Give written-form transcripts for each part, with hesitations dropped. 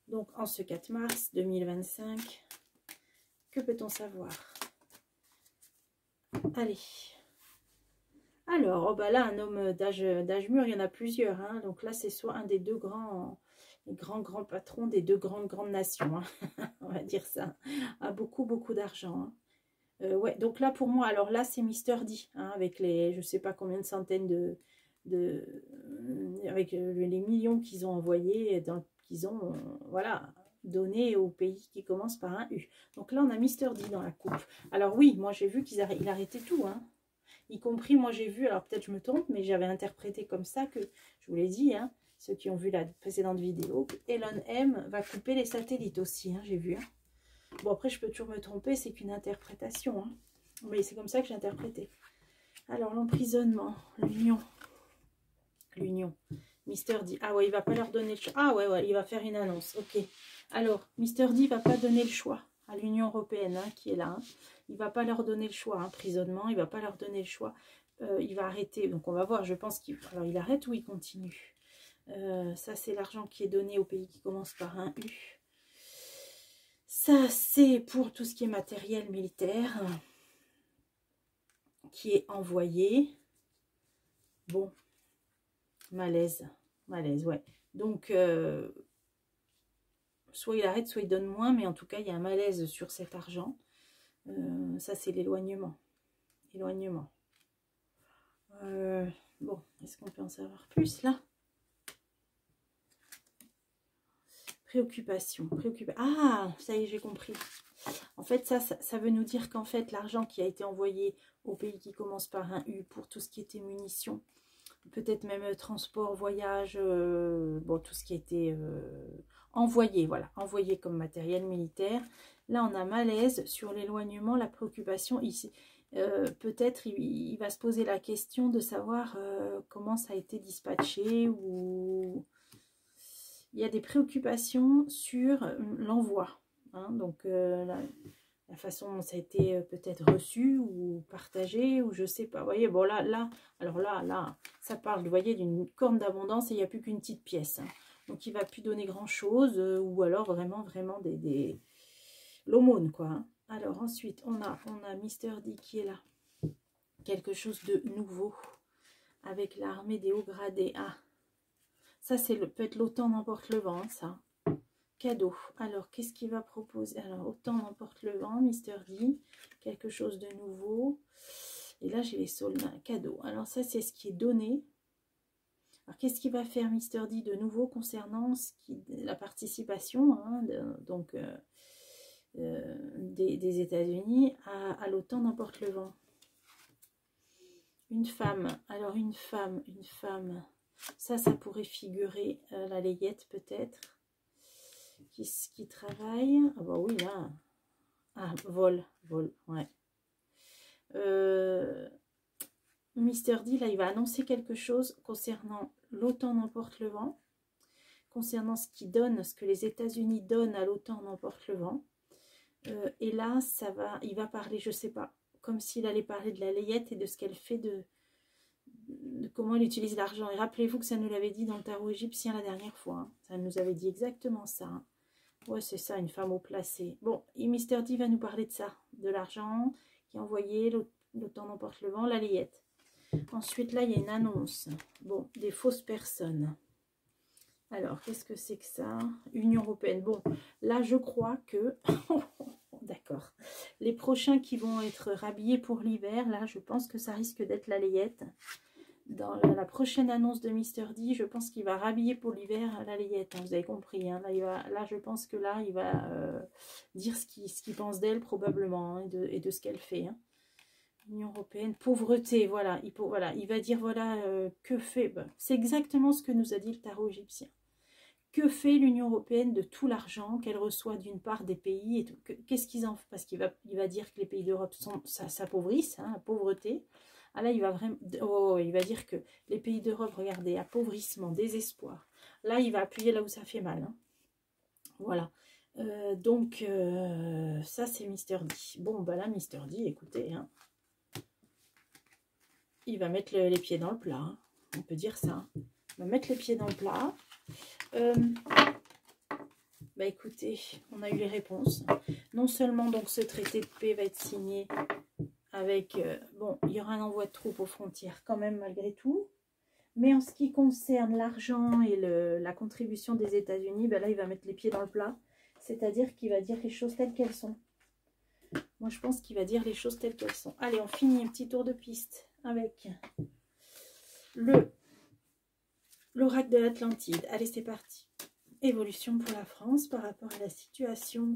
Donc, en ce 4 mars 2025, que peut-on savoir? Allez. Alors, oh bah là, un homme d'âge mûr, il y en a plusieurs. Hein. Donc là, c'est soit un des deux grands, les grands patrons des deux grandes nations. Hein. On va dire ça. A beaucoup d'argent. Hein. Ouais, donc là, pour moi, alors là, c'est Mister D. Hein, avec les, je sais pas combien de centaines avec les millions qu'ils ont envoyés, qu'ils ont, voilà, donné au pays qui commence par un U. Donc là, on a Mister D dans la coupe. Alors oui, moi, j'ai vu qu'il arrêtait tout, hein. Y compris, moi j'ai vu, alors peut-être je me trompe, mais j'avais interprété comme ça que, je vous l'ai dit, hein, ceux qui ont vu la précédente vidéo, que Elon M va couper les satellites aussi, hein, j'ai vu. Hein. Bon, après, je peux toujours me tromper, c'est qu'une interprétation, hein, mais c'est comme ça que j'ai interprété. Alors, l'emprisonnement, l'union, Mister D. Ah ouais, il va pas leur donner le choix. Ah ouais, il va faire une annonce, ok. Alors, Mister D va pas donner le choix à l'Union européenne, hein, qui est là, hein. Il ne va pas leur donner le choix, emprisonnement, il ne va pas leur donner le choix. Il va arrêter, donc on va voir, je pense qu'il arrête ou il continue. Ça, c'est l'argent qui est donné au pays qui commence par un U. Ça, c'est pour tout ce qui est matériel militaire qui est envoyé. Bon, malaise, ouais. Donc, soit il arrête, soit il donne moins, mais en tout cas, il y a un malaise sur cet argent. Ça, c'est l'éloignement. Bon, est-ce qu'on peut en savoir plus, là? Préoccupation. Ah, ça y est, j'ai compris. En fait, ça veut nous dire qu'en fait, l'argent qui a été envoyé au pays qui commence par un U pour tout ce qui était munitions, peut-être même transport, voyage, bon, tout ce qui a été envoyé, voilà, envoyé comme matériel militaire. Là, on a malaise sur l'éloignement, la préoccupation ici. Peut-être il va se poser la question de savoir comment ça a été dispatché, ou il y a des préoccupations sur l'envoi. Hein, donc, la façon dont ça a été peut-être reçu ou partagé, ou je sais pas. Vous voyez, bon alors là, ça parle, vous voyez, d'une corne d'abondance et il n'y a plus qu'une petite pièce. Hein. Donc, il ne va plus donner grand-chose, ou alors vraiment l'aumône, quoi. Hein. Alors, ensuite, on a Mister D qui est là. Quelque chose de nouveau avec l'armée des hauts gradés. Ah, ça, peut être l'OTAN n'emporte le vent, hein, ça. Cadeau. Alors, qu'est-ce qu'il va proposer? Alors, autant n'emporte le vent, Mister D. Quelque chose de nouveau. Et là, j'ai les soldats. Cadeau. Alors, ça, c'est ce qui est donné. Alors, qu'est-ce qu'il va faire, Mister D, de nouveau concernant la participation, hein, des États-Unis à l'OTAN n'emporte le vent? Une femme. Alors, une femme. Ça pourrait figurer la layette, peut-être. Qui travaille. Ah bah oui, là. Ah, vol, ouais. Mister D, là, il va annoncer quelque chose concernant l'OTAN n'emporte le vent, concernant ce que les États-Unis donnent à l'OTAN n'emporte le vent. Et là, il va parler, je sais pas, comme s'il allait parler de la layette et de ce qu'elle fait, de comment elle utilise l'argent. Et rappelez-vous que ça nous l'avait dit dans le tarot égyptien la dernière fois. Hein. Ça nous avait dit exactement ça. Hein. Ouais, c'est ça, une femme au placé. Bon, et Mister D va nous parler de ça, de l'argent qui est envoyé, l'OTAN n'emporte le vent, la layette. Ensuite, là, il y a une annonce. Bon, des fausses personnes. Alors, qu'est-ce que c'est que ça? Union européenne. Bon, là, je crois que... D'accord. Les prochains qui vont être rhabillés pour l'hiver, là, je pense que ça risque d'être la layette. Dans la prochaine annonce de Mister D, je pense qu'il va rhabiller pour l'hiver la layette. Hein, vous avez compris. Hein, là, je pense que là, il va dire ce qu'il pense d'elle, probablement, hein, et de ce qu'elle fait. Hein. Union européenne, pauvreté, voilà. Il va dire, voilà, que fait... Ben, c'est exactement ce que nous a dit le tarot égyptien. Que fait l'Union européenne de tout l'argent qu'elle reçoit d'une part des pays? Qu'est-ce qu'ils en font? Parce qu'il va dire que les pays d'Europe s'appauvrissent, hein, la pauvreté. Ah là, il va dire que les pays d'Europe, regardez, appauvrissement, désespoir. Là, il va appuyer là où ça fait mal. Hein. Voilà. Donc, ça, c'est Mister D. Bon, bah là, Mister D, écoutez, hein, il va mettre les pieds dans le plat. Hein. On peut dire ça. Hein. Il va mettre les pieds dans le plat. Bah écoutez, on a eu les réponses. Non seulement donc ce traité de paix va être signé avec... bon, il y aura un envoi de troupes aux frontières quand même malgré tout. Mais en ce qui concerne l'argent et la contribution des États-Unis, ben là, il va mettre les pieds dans le plat. C'est-à-dire qu'il va dire les choses telles qu'elles sont. Moi, je pense qu'il va dire les choses telles qu'elles sont. Allez, on finit un petit tour de piste avec l'oracle de l'Atlantide. Allez, c'est parti. Évolution pour la France par rapport à la situation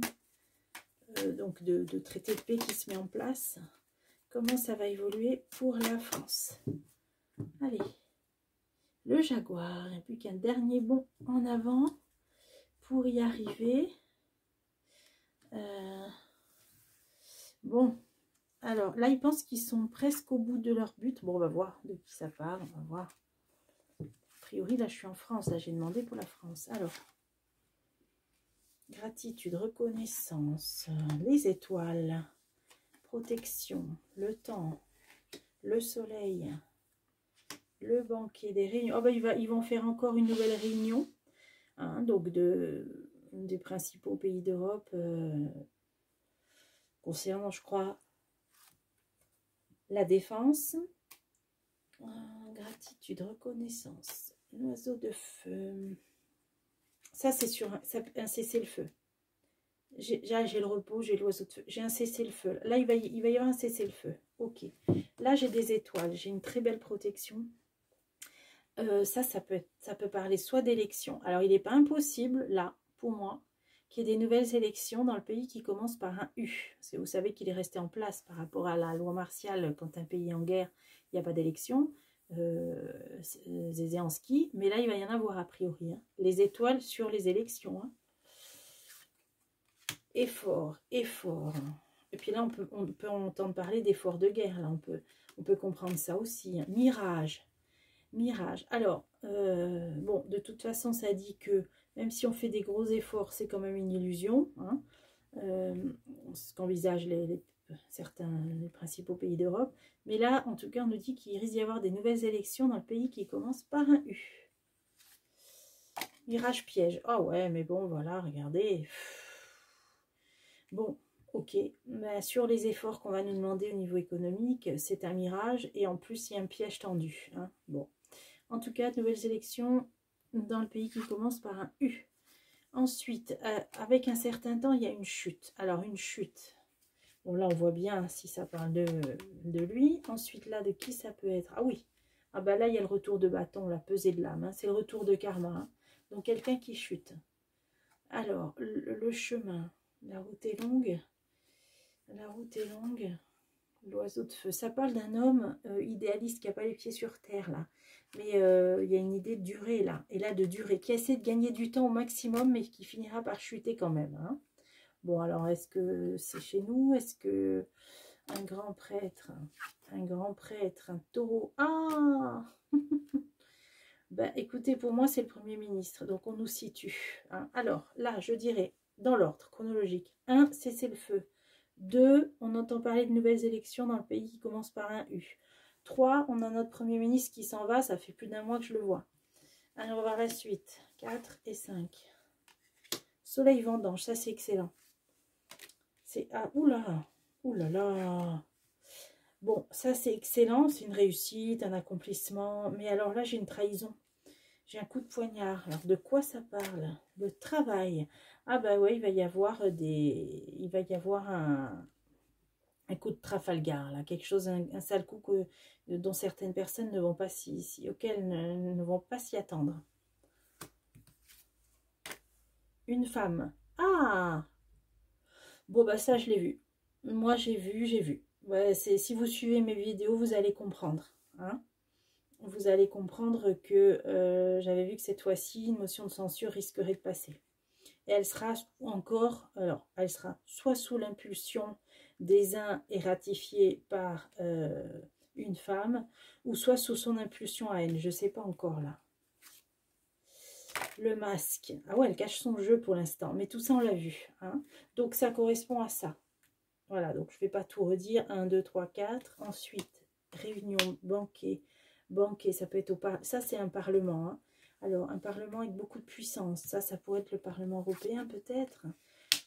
donc de traité de paix qui se met en place. Comment ça va évoluer pour la France? Allez. Le jaguar, il n'y a plus qu'un dernier bond en avant pour y arriver. Bon, alors là, ils pensent qu'ils sont presque au bout de leur but. Bon, on va voir de qui ça parle, on va voir. A priori, là, je suis en France, là, j'ai demandé pour la France. Alors, gratitude, reconnaissance, les étoiles, protection, le temps, le soleil, le banquet des réunions. Oh, ben, ils vont faire encore une nouvelle réunion. Hein, donc des principaux pays d'Europe concernant, je crois, la défense, gratitude, reconnaissance, l'oiseau de feu. Ça, c'est sur un cessez-le-feu. J'ai le repos, j'ai l'oiseau de feu, j'ai un cessez-le-feu. Là, il va y avoir un cessez-le-feu. Ok. Là, j'ai des étoiles, j'ai une très belle protection. Ça peut parler soit d'élections. Alors, il n'est pas impossible, là, pour moi, qu'il y ait des nouvelles élections dans le pays qui commencent par un U. Parce que vous savez qu'il est resté en place par rapport à la loi martiale. Quand un pays est en guerre, il n'y a pas d'élection. Zelensky. Mais là, il va y en avoir a priori. Hein. Les étoiles sur les élections. Hein. Effort, effort. Et puis là, on peut entendre parler d'efforts de guerre. Là, on peut comprendre ça aussi. Hein. Mirage. Mirage. Alors, bon, de toute façon, ça dit que même si on fait des gros efforts, c'est quand même une illusion. Hein, ce qu'envisagent certains les principaux pays d'Europe. Mais là, en tout cas, on nous dit qu'il risque d'y avoir des nouvelles élections dans le pays qui commencent par un U. Mirage piège. Ah ouais, mais bon, voilà, regardez. Bon, ok. Mais sur les efforts qu'on va nous demander au niveau économique, c'est un mirage. Et en plus, il y a un piège tendu. Hein, bon. En tout cas, nouvelles élections dans le pays qui commence par un U. Ensuite, avec un certain temps, il y a une chute. Alors, une chute. Bon, là, on voit bien si ça parle de lui. Ensuite, là, de qui ça peut être? Ah oui. Ah bah là, il y a le retour de bâton, la pesée de l'âme. Hein. C'est le retour de karma. Hein. Donc, quelqu'un qui chute. Alors, le chemin. La route est longue. La route est longue. L'oiseau de feu. Ça parle d'un homme idéaliste qui n'a pas les pieds sur terre, là. Mais il y a une idée de durée, là. Et là, de durée. Qui essaie de gagner du temps au maximum, mais qui finira par chuter quand même. Hein. Bon, alors, est-ce que c'est chez nous? Est-ce que un grand prêtre, un taureau? Ah ben, écoutez, pour moi, c'est le Premier ministre. Donc, on nous situe. Hein. Alors, là, je dirais, dans l'ordre chronologique. 1, cessez-le-feu. 2, on entend parler de nouvelles élections dans le pays qui commence par un U. 3, on a notre Premier ministre qui s'en va, ça fait plus d'un mois que je le vois. Allez, on va voir la suite. 4 et 5. Soleil vendange, ça c'est excellent. C'est... Ah, oula, oulala. Bon, ça c'est excellent, c'est une réussite, un accomplissement. Mais alors là, j'ai une trahison. J'ai un coup de poignard. Alors, de quoi ça parle? Le travail. Ah bah ouais, il va y avoir un coup de Trafalgar, là, quelque chose, un sale coup dont certaines personnes ne vont pas auxquelles ne vont pas s'y attendre. Une femme. Ah! Bon bah ça je l'ai vu. Moi j'ai vu. Ouais, si vous suivez mes vidéos, vous allez comprendre. Hein? Vous allez comprendre que j'avais vu que cette fois-ci, une motion de censure risquerait de passer. Et elle sera encore, alors, elle sera soit sous l'impulsion des uns et ratifiée par une femme, ou soit sous son impulsion à elle. Je ne sais pas encore là. Le masque. Ah ouais, elle cache son jeu pour l'instant, mais tout ça, on l'a vu. Hein. Donc, ça correspond à ça. Voilà, donc je ne vais pas tout redire. 1, 2, 3, 4. Ensuite, réunion, banquet. Banquet, ça peut être ça c'est un parlement. Hein. Alors, un parlement avec beaucoup de puissance. Ça pourrait être le Parlement européen, peut-être.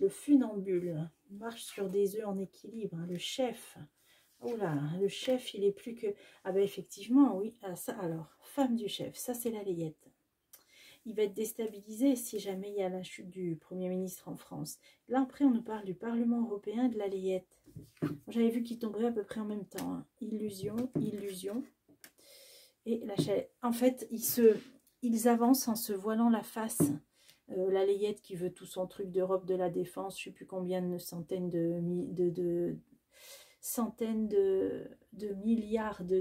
Le funambule marche sur des œufs en équilibre. Le chef. Oh là, le chef, il est plus que... Ah ben effectivement, oui. Ah, ça, alors, femme du chef. Ça, c'est la layette. Il va être déstabilisé si jamais il y a la chute du Premier ministre en France. Là, après, on nous parle du Parlement européen et de la layette. J'avais vu qu'ils tomberaient à peu près en même temps. Hein. Illusion, illusion. Et la chaîne. En fait, ils avancent en se voilant la face. La layette qui veut tout son truc d'Europe de la défense, je ne sais plus combien de centaines de milliards de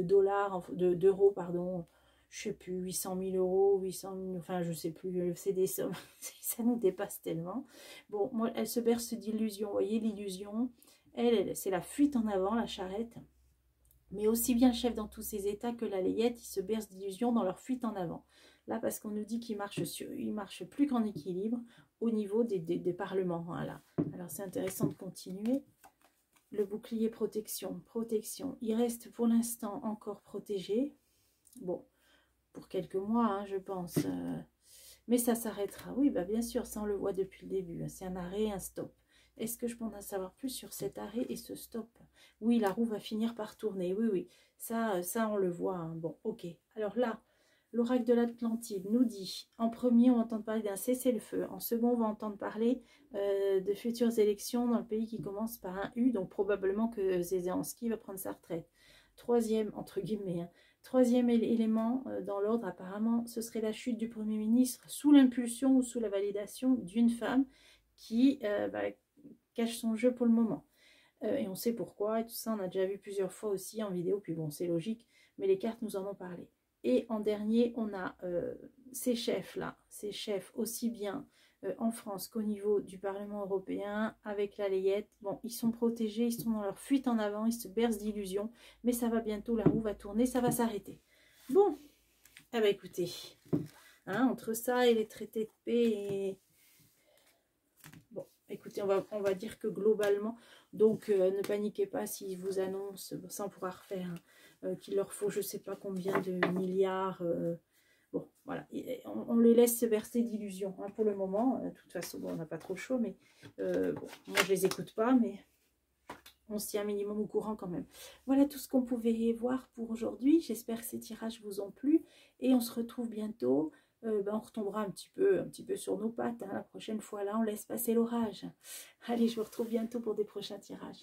dollars, d'euros, pardon. Je ne sais plus, 800 000 euros, 800 000, enfin je ne sais plus, c'est des sommes, ça nous dépasse tellement. Bon, moi, elle se berce d'illusions, vous voyez l'illusion, c'est la fuite en avant, la charrette. Mais aussi bien le chef dans tous ses états que la layette, ils se bercent d'illusions dans leur fuite en avant. Là, parce qu'on nous dit qu'ils marchent plus qu'en équilibre au niveau des parlements. Voilà. Alors, c'est intéressant de continuer. Le bouclier protection, protection. Il reste pour l'instant encore protégé. Bon, pour quelques mois, hein, je pense. Mais ça s'arrêtera. Oui, bah bien sûr, ça on le voit depuis le début. C'est un arrêt, un stop. Est-ce que je peux en savoir plus sur cet arrêt et ce stop? Oui, la roue va finir par tourner. Oui, oui. Ça on le voit. Hein. Bon, ok. Alors là, l'oracle de l'Atlantide nous dit, en premier, on va entendre parler d'un cessez-le-feu. En second, on va entendre parler de futures élections dans le pays qui commence par un U. Donc, probablement que Zelensky va prendre sa retraite. Troisième, entre guillemets, hein, troisième élément dans l'ordre, apparemment, ce serait la chute du Premier ministre sous l'impulsion ou sous la validation d'une femme qui cache son jeu pour le moment. Et on sait pourquoi, et tout ça, on a déjà vu plusieurs fois aussi en vidéo, puis bon, c'est logique, mais les cartes nous en ont parlé. Et en dernier, on a ces chefs-là, ces chefs aussi bien en France qu'au niveau du Parlement européen, avec la layette. Bon, ils sont protégés, ils sont dans leur fuite en avant, ils se bercent d'illusions, mais ça va bientôt, la roue va tourner, ça va s'arrêter. Bon, eh ben écoutez, hein, entre ça et les traités de paix et... Bon, écoutez, on va dire que globalement, donc ne paniquez pas s'ils vous annoncent, sans pouvoir refaire, qu'il leur faut je ne sais pas combien de milliards. Bon, voilà, on les laisse se bercer d'illusions hein, pour le moment. De toute façon, bon, on n'a pas trop chaud, mais bon, moi je les écoute pas, mais on se tient un minimum au courant quand même. Voilà tout ce qu'on pouvait voir pour aujourd'hui. J'espère que ces tirages vous ont plu et on se retrouve bientôt. On retombera un petit peu sur nos pattes. Hein. La prochaine fois, là, on laisse passer l'orage. Allez, je vous retrouve bientôt pour des prochains tirages.